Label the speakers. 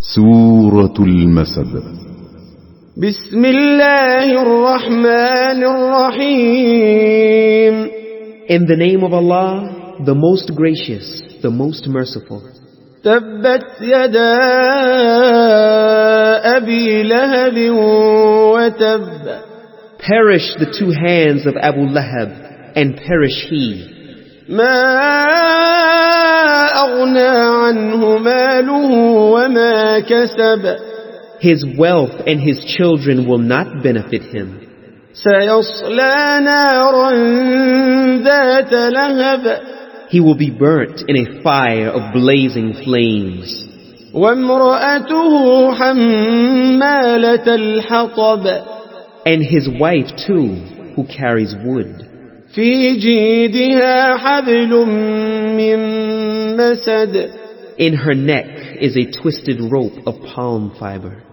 Speaker 1: سورة المسد.
Speaker 2: بسم الله الرحمن الرحيم.
Speaker 3: In the name of Allah, the most gracious, the most merciful.
Speaker 2: تبت يدا أبي لهب وتب.
Speaker 3: Perish the two hands of Abu Lahab, and perish he.
Speaker 2: ما أغنى عنه ماله وما كسب.
Speaker 3: His wealth and his children will not benefit him.
Speaker 2: سيصلى نارا ذات لهب.
Speaker 3: He will be burnt in a fire of blazing flames.
Speaker 2: وامرأته حمالة الحطب.
Speaker 3: And his wife too, who carries wood.
Speaker 2: في جيدها حبل من مسد.
Speaker 3: In her neck is a twisted rope of palm fiber.